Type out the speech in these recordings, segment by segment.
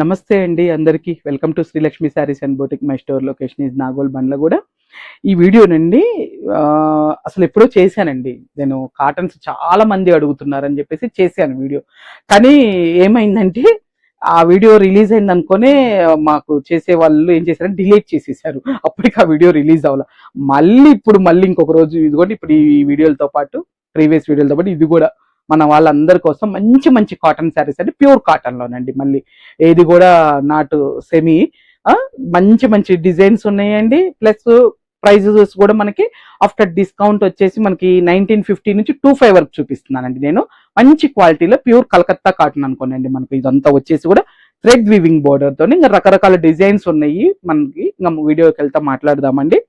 నమస్తే అండి అందరికీ. Welcome to Srilakshmi saris and boutique. My store location is Nagole Bandlaguda. ఈ వీడియోనండి అసలు ఎప్పుడో చేశానండి నేను. కాటన్స్ చాలా మంది అడుగుతున్నారని చెప్పేసి చేశాను వీడియో. కానీ ఏమైందంటే ఆ వీడియో రిలీజ్ అయింది అనుకునే మాకు చేసే వాళ్ళు ఏం చేశారంటే డిలీట్ చేసేసారు. అప్పటికి ఆ వీడియో రిలీజ్ అవ్వాలి. మళ్ళీ ఇంకొక రోజు ఇదిగోండి, ఇప్పుడు ఈ వీడియోలతో పాటు ప్రీవియస్ వీడియోలతో పాటు ఇది కూడా మన వాళ్ళందరి కోసం మంచి మంచి కాటన్ శారీస్ అంటే ప్యూర్ కాటన్ లోనండి. మళ్ళీ ఏది కూడా నాటు సెమీ, మంచి మంచి డిజైన్స్ ఉన్నాయండి. ప్లస్ ప్రైజెస్ కూడా మనకి ఆఫ్టర్ డిస్కౌంట్ వచ్చేసి మనకి 1950 నుంచి 25 వరకు చూపిస్తున్నానండి నేను. మంచి క్వాలిటీలో ప్యూర్ కలకత్తా కాటన్ అనుకోనండి. మనకి ఇదంతా వచ్చేసి కూడా థ్రెడ్ వీవింగ్ బోర్డర్ తోని ఇంకా రకరకాల డిజైన్స్ ఉన్నాయి మనకి. ఇంకా వీడియోకి వెళ్తా మాట్లాడదామండి.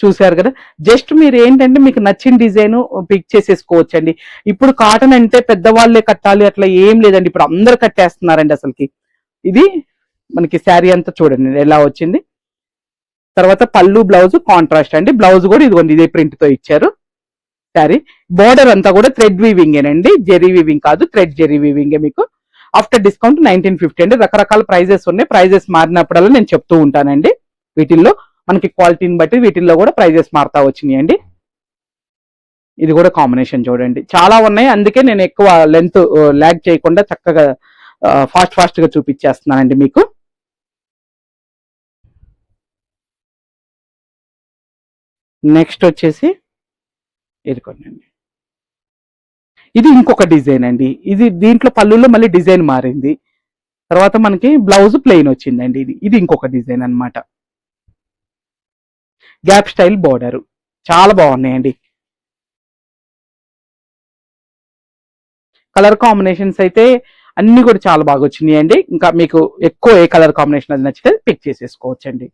చూశారు కదా, జస్ట్ మీరు ఏంటంటే మీకు నచ్చిన డిజైన్ పిక్ చేసేసుకోవచ్చండి. ఇప్పుడు కాటన్ అంటే పెద్దవాళ్ళే కట్టాలి అట్లా ఏం లేదండి, ఇప్పుడు అందరు కట్టేస్తున్నారండి అసలుకి. ఇది మనకి శారీ అంతా చూడండి ఎలా వచ్చింది. తర్వాత పళ్ళు బ్లౌజ్ కాంట్రాస్ట్ అండి. బ్లౌజ్ కూడా ఇదిగోండి ఇదే ప్రింట్ తో ఇచ్చారు. శారీ బోర్డర్ అంతా కూడా థ్రెడ్ వీవింగ్ ఏనండి, జెరీ వీవింగ్ కాదు, థ్రెడ్ జెరీ వీవింగ్. మీకు ఆఫ్టర్ డిస్కౌంట్ 1950 అండి. రకరకాల ప్రైజెస్ ఉన్నాయి. ప్రైజెస్ మారినప్పుడల్లా నేను చెప్తూ ఉంటానండి. వీటిల్లో మనకి క్వాలిటీని బట్టి వీటిల్లో కూడా ప్రైజెస్ మారుతా వచ్చినాయండి. ఇది కూడా కాంబినేషన్ చూడండి, చాలా ఉన్నాయి. అందుకే నేను ఎక్కువ లెంత్ ల్యాగ్ చేయకుండా చక్కగా ఫాస్ట్ గా చూపించేస్తున్నానండి మీకు. నెక్స్ట్ వచ్చేసి ఇదిగోండి, ఇది ఇంకొక డిజైన్ అండి. ఇది దీంట్లో పళ్ళులో మళ్ళీ డిజైన్ మారింది. తర్వాత మనకి బ్లౌజ్ ప్లెయిన్ వచ్చిందండి. ఇది ఇది ఇంకొక డిజైన్ అన్నమాట. గ్యాప్ స్టైల్ బోర్డర్ చాలా బాగున్నాయండి. కలర్ కాంబినేషన్స్ అయితే అన్ని కూడా చాలా బాగా వచ్చినాయండి. ఇంకా మీకు ఎక్కువ ఏ కలర్ కాంబినేషన్ అది నచ్చితే పిక్ చేసేసుకోవచ్చండి.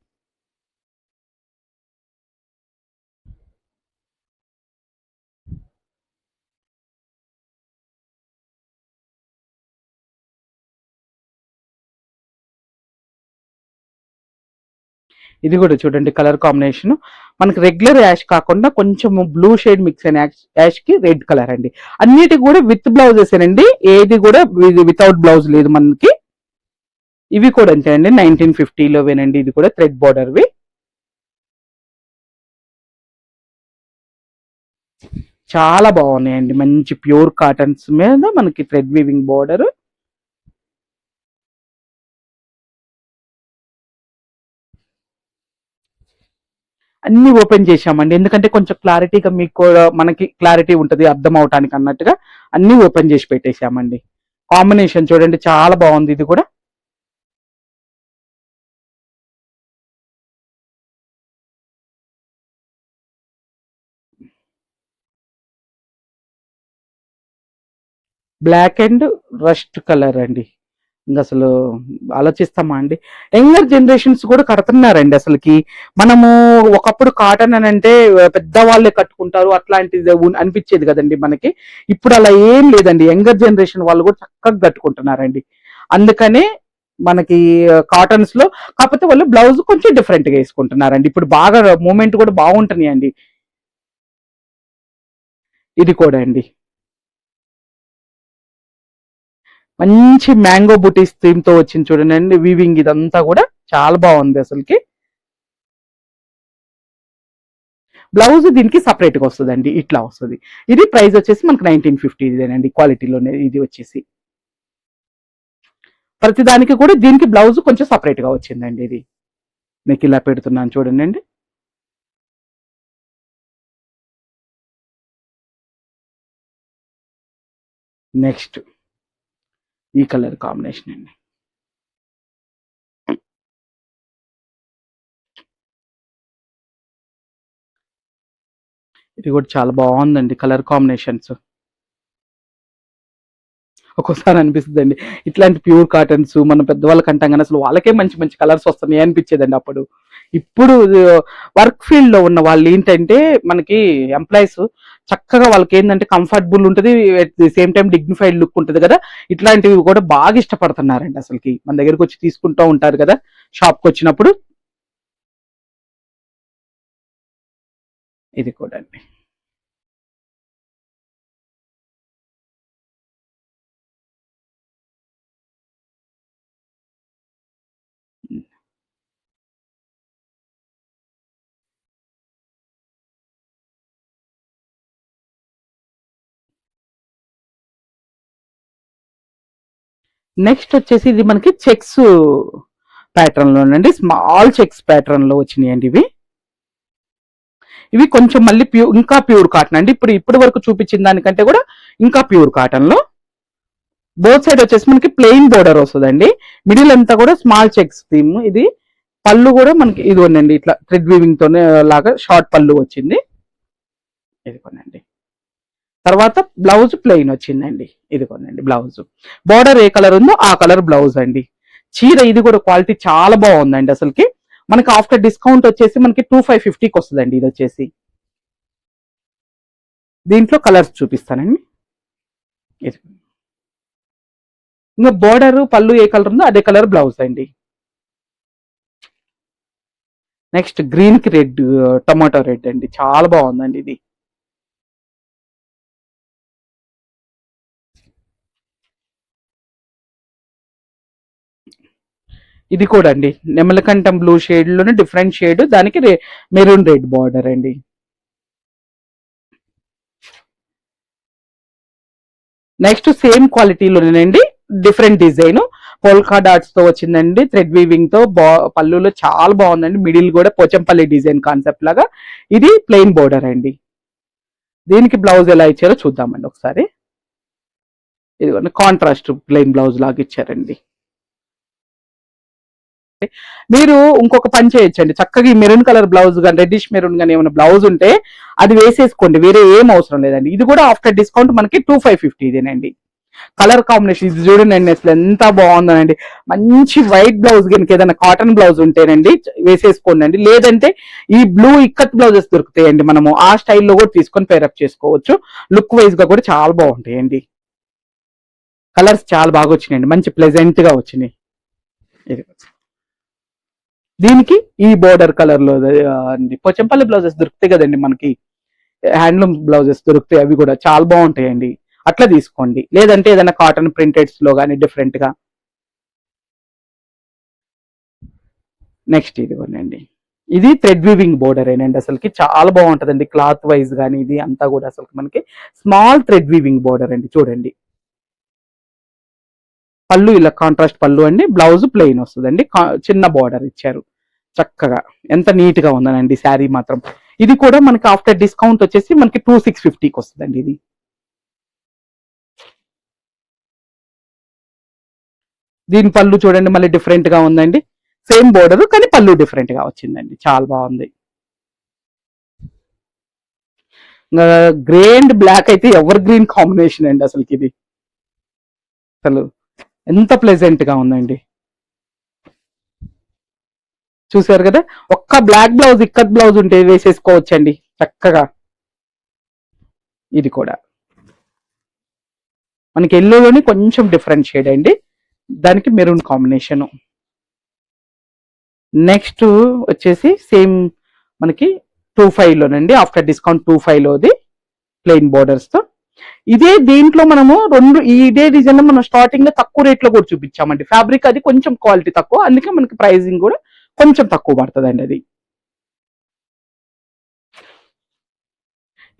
ఇది కూడా చూడండి కలర్ కాంబినేషన్. మనకి రెగ్యులర్ యాష్ కాకుండా కొంచెం బ్లూ షేడ్ మిక్స్ అయిన యాష్ కి రెడ్ కలర్ అండి. అన్నిటి కూడా విత్ బ్లౌజెస్ అండి, ఏది కూడా వితౌట్ బ్లౌజ్ లేదు మనకి. ఇవి కూడా అంతే అండి, 1950లోవేనండి. ఇది కూడా థ్రెడ్ బోర్డర్వి. చాలా బాగున్నాయండి. మంచి ప్యూర్ కాటన్స్ మీద మనకి థ్రెడ్ వీవింగ్ బోర్డర్. అన్ని ఓపెన్ చేశామండి, ఎందుకంటే కొంచెం క్లారిటీగా మీకు కూడా మనకి క్లారిటీ ఉంటుంది అర్థం అవటానికి అన్నట్టుగా అన్ని ఓపెన్ చేసి పెట్టేశామండి. కాంబినేషన్ చూడండి చాలా బాగుంది. ఇది కూడా బ్లాక్ అండ్ రస్ట్ కలర్ అండి. ఇంకా అసలు ఆలోచిస్తామా అండి. యంగర్ జనరేషన్స్ కూడా కడుతున్నారండి అసలుకి. మనము ఒకప్పుడు కాటన్ అని అంటే పెద్దవాళ్ళే కట్టుకుంటారు అట్లాంటిది అనిపించేది కదండి మనకి. ఇప్పుడు అలా ఏం లేదండి, యంగర్ జనరేషన్ వాళ్ళు కూడా చక్కగా కట్టుకుంటున్నారండి. అందుకనే మనకి కాటన్స్ లో, కాకపోతే వాళ్ళు బ్లౌజ్ కొంచెం డిఫరెంట్ గా వేసుకుంటున్నారండి. ఇప్పుడు బాగా మూమెంట్ కూడా బాగుంటున్నాయండి. ఇది కూడా అండి మంచి మ్యాంగో బుటీస్ థీమ్ తో వచ్చింది చూడండి వీవింగ్. ఇదంతా కూడా చాలా బాగుంది అసలుకి. బ్లౌజ్ దీనికి సపరేట్ గా వస్తుందండి, ఇట్లా వస్తుంది. ఇది ప్రైస్ వచ్చేసి మనకి 1950 ఇదేనండి క్వాలిటీలోనే. ఇది వచ్చేసి ప్రతి దానికి కూడా దీనికి బ్లౌజ్ కొంచెం సపరేట్ గా వచ్చిందండి. ఇది మీకు ఇలా పెడుతున్నాను చూడండి. నెక్స్ట్ ఈ కలర్ కాంబినేషన్ అండి. ఇది కూడా చాలా బాగుందండి కలర్ కాంబినేషన్స్. ఒక్కోసారి అనిపిస్తుందండి, ఇట్లాంటి ప్యూర్ కాటన్స్ మన పెద్దవాళ్ళకి అంటాం కానీ అసలు వాళ్ళకే మంచి మంచి కలర్స్ వస్తున్నాయి అనిపించేదండి అప్పుడు. ఇప్పుడు వర్క్ ఫీల్డ్ లో ఉన్న వాళ్ళు ఏంటంటే మనకి ఎంప్లాయీస్ చక్కగా వాళ్ళకి ఏంటంటే కంఫర్టబుల్ ఉంటుంది, at the same time dignified look ఉంటుంది కదా. ఇట్లాంటివి కూడా బాగా ఇష్టపడుతున్నారండి అసలుకి. మన దగ్గరకు వచ్చి తీసుకుంటూ ఉంటారు కదా షాప్ కి వచ్చినప్పుడు. ఇది కూడా అండి. నెక్స్ట్ వచ్చేసి ఇది మనకి చెక్స్ ప్యాటర్న్ లోనండి, స్మాల్ చెక్స్ ప్యాటర్న్ లో వచ్చినాయండి ఇవి. ఇవి కొంచెం మళ్ళీ ఇంకా ప్యూర్ కాటన్ అండి. ఇప్పటి వరకు చూపించిన దానికంటే కూడా ఇంకా ప్యూర్ కాటన్ లో. బోత్ సైడ్ వచ్చేసి మనకి ప్లెయిన్ బోర్డర్ వస్తుందండి. మిడిల్ అంతా కూడా స్మాల్ చెక్స్ థీమ్. ఇది పళ్ళు కూడా మనకి ఇది ఉందండి, ఇట్లా థ్రెడ్ వీవింగ్ తోనే లాగా షార్ట్ పళ్ళు వచ్చింది. ఇది కొనండి. తర్వాత బ్లౌజ్ ప్లెయిన్ వచ్చిందండి. ఇది కొనండి బ్లౌజ్. బార్డర్ ఏ కలర్ ఉందో ఆ కలర్ బ్లౌజ్ అండి. చీర ఇది కూడా క్వాలిటీ చాలా బాగుందండి. అసలుకి మనకి ఆఫ్టర్ డిస్కౌంట్ వచ్చేసి మనకి 2550కి వస్తుందండి. ఇది వచ్చేసి దీంట్లో కలర్స్ చూపిస్తానండి. ఇది ఇంకా బోర్డర్ పళ్ళు ఏ కలర్ ఉందో అదే కలర్ బ్లౌజ్ అండి. నెక్స్ట్ గ్రీన్ కి రెడ్, టమాటో రెడ్ అండి, చాలా బాగుందండి ఇది. ఇది కూడా అండి నెమలకంఠం బ్లూ షేడ్ లోనే డిఫరెంట్ షేడ్, దానికి మెరూన్ రెడ్ బార్డర్ అండి. నెక్స్ట్ సేమ్ క్వాలిటీలోనేనండి, డిఫరెంట్ డిజైన్ పోల్కా డాట్స్ తో వచ్చిందండి, థ్రెడ్ వీవింగ్ తో. పళ్ళులో చాలా బాగుందండి. మిడిల్ కూడా పోచంపల్లి డిజైన్ కాన్సెప్ట్ లాగా. ఇది ప్లెయిన్ బోర్డర్ అండి. దీనికి బ్లౌజ్ ఎలా ఇచ్చారో చూద్దామండి ఒకసారి. ఇది కాంట్రాస్ట్ ప్లెయిన్ బ్లౌజ్ లాగా ఇచ్చారండి. మీరు ఇంకొక పని చేయొచ్చండి, చక్కగా ఈ మెరూన్ కలర్ బ్లౌజ్ కానీ రెడ్డిష్ మెరూన్ కానీ ఏమైనా బ్లౌజ్ ఉంటే అది వేసేసుకోండి, వేరే ఏం అవసరం లేదండి. ఇది కూడా ఆఫ్టర్ డిస్కౌంట్ మనకి 2550 ఇదేనండి. కలర్ కాంబినేషన్ ఇది చూడండి అసలు ఎంత బాగుందనండి. మంచి వైట్ బ్లౌజ్ కనుక ఏదైనా కాటన్ బ్లౌజ్ ఉంటేనండి వేసేసుకోండి అండి. లేదంటే ఈ బ్లూ ఇక్కత్ బ్లౌజెస్ దొరుకుతాయండి, మనము ఆ స్టైల్లో కూడా తీసుకొని పేరప్ చేసుకోవచ్చు. లుక్ వైజ్ గా కూడా చాలా బాగుంటాయండి. కలర్స్ చాలా బాగా వచ్చినాయండి, మంచి ప్లెజెంట్ గా వచ్చినాయి. దీనికి ఈ బోర్డర్ కలర్ లో పోచంపల్లి బ్లౌజెస్ దొరుకుతాయి కదండి మనకి, హ్యాండ్లూమ్ బ్లౌజెస్ దొరుకుతాయి, అవి కూడా చాలా బాగుంటాయండి. అట్లా తీసుకోండి. లేదంటే ఏదైనా కాటన్ ప్రింటెడ్స్ లో కానీ డిఫరెంట్ గా. నెక్స్ట్ ఇది కొనండి, ఇది థ్రెడ్ వీవింగ్ బోర్డర్ ఏనండి. అసలుకి చాలా బాగుంటదండి క్లాత్ వైజ్ కానీ. ఇది అంతా కూడా అసలు మనకి స్మాల్ థ్రెడ్ వీవింగ్ బోర్డర్ అండి. చూడండి పళ్ళు ఇలా కాంట్రాస్ట్ పళ్ళు అండి, బ్లౌజ్ ప్లెయిన్ వస్తుందండి, చిన్న బార్డర్ ఇచ్చారు. చక్కగా ఎంత నీట్ గా ఉందనండి శారీ మాత్రం. ఇది కూడా మనకి ఆఫ్టర్ డిస్కౌంట్ వచ్చేసి మనకి 2650కి వస్తుందండి. ఇది దీని పళ్ళు చూడండి మళ్ళీ డిఫరెంట్ గా ఉందండి. సేమ్ బోర్డర్ కానీ పళ్ళు డిఫరెంట్ గా వచ్చిందండి, చాలా బాగుంది. గ్రే అండ్ బ్లాక్ అయితే ఎవర్ గ్రీన్ కాంబినేషన్ అండి అసలుకి. ఇది అసలు ఎంత ప్లెజెంట్ గా ఉందండి. చూసారు కదా, ఒక్క బ్లాక్ బ్లౌజ్ ఇక్కత్ బ్లౌజ్ ఉంటే వేసేసుకోవచ్చండి చక్కగా. ఇది కూడా మనకి ఎల్లోలోని కొంచెం డిఫరెంట్ షేడ్ అండి, దానికి మెరూన్ కాంబినేషన్. నెక్స్ట్ వచ్చేసి సేమ్ మనకి 25 లోనండి, ఆఫ్టర్ డిస్కౌంట్ 25 లోది ప్లెయిన్ బోర్డర్స్ తో. ఇదే దీంట్లో మనము ఇదే డిజైన్ లో మనం స్టార్టింగ్ లో తక్కువ రేట్ లో కూడా చూపించామండి. ఫ్యాబ్రిక్ అది కొంచెం క్వాలిటీ తక్కువ, అందుకే మనకి ప్రైసింగ్ కూడా కొంచెం తక్కువ పడుతుందండి. అది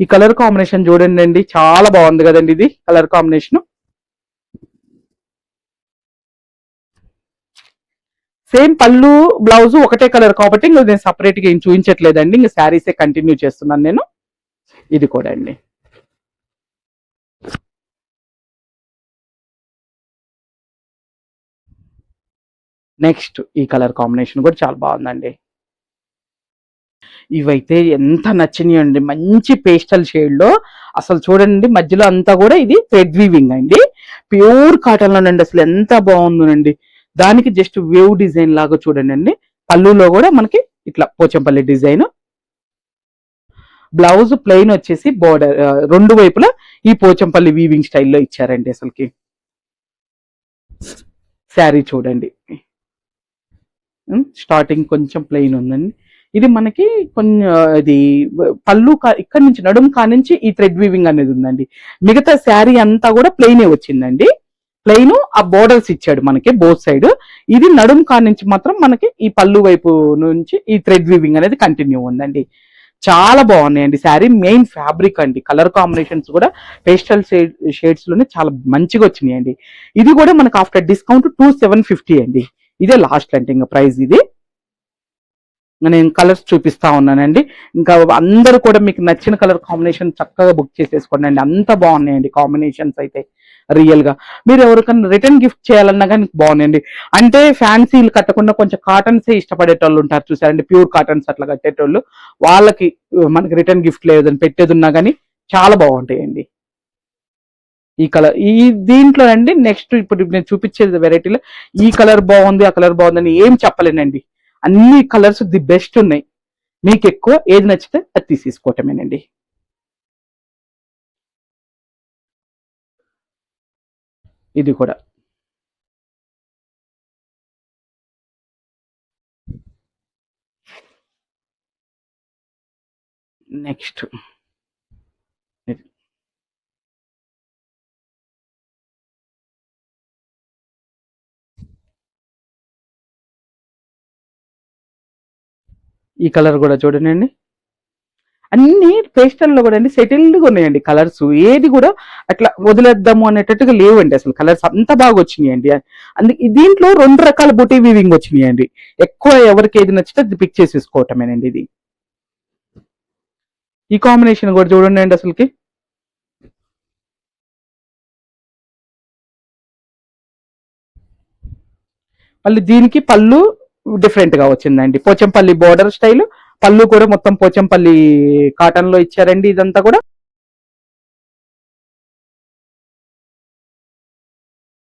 ఈ కలర్ కాంబినేషన్ చూడండి అండి, చాలా బాగుంది కదండి ఇది కలర్ కాంబినేషన్. సేమ్ పళ్ళు బ్లౌజ్ ఒకటే కలర్ కాబట్టి ఇంకా నేను సపరేట్ గా ఏం చూపించట్లేదండి, ఇంకా శారీసే కంటిన్యూ చేస్తున్నాను నేను. ఇది కూడా అండి. నెక్స్ట్ ఈ కలర్ కాంబినేషన్ కూడా చాలా బాగుందండి. ఇవైతే ఎంత నచ్చినాయి అండి, మంచి పేస్టల్ షేడ్ లో. అసలు చూడండి మధ్యలో అంతా కూడా ఇది థ్రెడ్ వీవింగ్ అండి, ప్యూర్ కాటన్ లోనండి. అసలు ఎంత బాగుందనండి. దానికి జస్ట్ వేవ్ డిజైన్ లాగా చూడండి అండి. పళ్ళులో కూడా మనకి ఇట్లా పోచంపల్లి డిజైన్. బ్లౌజ్ ప్లెయిన్ వచ్చేసి బోర్డర్ రెండు వైపులా ఈ పోచంపల్లి వీవింగ్ స్టైల్లో ఇచ్చారండి. అసలుకి శారీ చూడండి, స్టార్టింగ్ కొంచెం ప్లెయిన్ ఉందండి. ఇది మనకి కొంచెం ఇది పళ్ళు ఇక్కడ నుంచి నడుము కానించి ఈ థ్రెడ్ వీవింగ్ అనేది ఉందండి. మిగతా శారీ అంతా కూడా ప్లెయినే వచ్చిందండి. ప్లెయిన్ ఆ బోర్డర్స్ ఇచ్చాడు మనకి బోత్ సైడ్. ఇది నడుము కానించి మాత్రం మనకి ఈ పళ్ళు వైపు నుంచి ఈ థ్రెడ్ వీవింగ్ అనేది కంటిన్యూ ఉందండి. చాలా బాగున్నాయండి. శారీ మెయిన్ ఫ్యాబ్రిక్ అండి, కలర్ కాంబినేషన్స్ కూడా పేస్టల్ షేడ్స్ లోనే చాలా మంచిగా వచ్చినాయండి. ఇది కూడా మనకు ఆఫ్టర్ డిస్కౌంట్ 2750 అండి. ఇదే లాస్ట్ అంటే ఇంకా ప్రైస్ ఇది. నేను కలర్స్ చూపిస్తా ఉన్నానండి. ఇంకా అందరూ కూడా మీకు నచ్చిన కలర్ కాంబినేషన్ చక్కగా బుక్ చేసేసుకోండి అండి. అంత బాగున్నాయండి కాంబినేషన్స్ అయితే. రియల్ గా మీరు ఎవరికైనా రిటర్న్ గిఫ్ట్ చేయాలన్నా కానీ బాగున్నాయండి. అంటే ఫ్యాన్సీలు కట్టకుండా కొంచెం కాటన్సే ఇష్టపడేటోళ్ళు ఉంటారు చూసారండి, ప్యూర్ కాటన్స్ అట్లా కట్టేటోళ్ళు. వాళ్ళకి మనకి రిటర్న్ గిఫ్ట్ లేదని పెట్టేది ఉన్నా కానీ చాలా బాగుంటాయండి. ఈ కలర్ ఈ దీంట్లో అండి నెక్స్ట్ ఇప్పుడు నేను చూపించేది వెరైటీలో ఈ కలర్ బాగుంది ఆ కలర్ బాగుందని ఏం చెప్పలేనండి. అన్ని కలర్స్ ది బెస్ట్ ఉన్నాయి. మీకు ఎక్కువ ఏది నచ్చితే అది తీసేసుకోవటమేనండి. ఇది కూడా నెక్స్ట్ ఈ కలర్ కూడా చూడండి. అన్ని పేస్టల్లో కూడా అండి సెటిల్డ్గా ఉన్నాయండి కలర్స్. ఏది కూడా అట్లా వదిలేద్దాము అనేటట్టుగా లేవండి. అసలు కలర్స్ అంత బాగా వచ్చినాయండి. అందుకే దీంట్లో 2 రకాల బుటీ వీవింగ్ వచ్చినాయండి. ఎక్కువ ఎవరికి ఏది నచ్చితే అది పిక్ చేసేసుకోవటమేనండి. ఇది ఈ కాంబినేషన్ కూడా చూడండి అండి అసలుకి. మళ్ళీ దీనికి పళ్ళు డిఫరెంట్ గా వచ్చిందండి. పోచంపల్లి బోర్డర్ స్టైల్ పళ్ళు కూడా మొత్తం పోచంపల్లి కాటన్ లో ఇచ్చారండి. ఇదంతా కూడా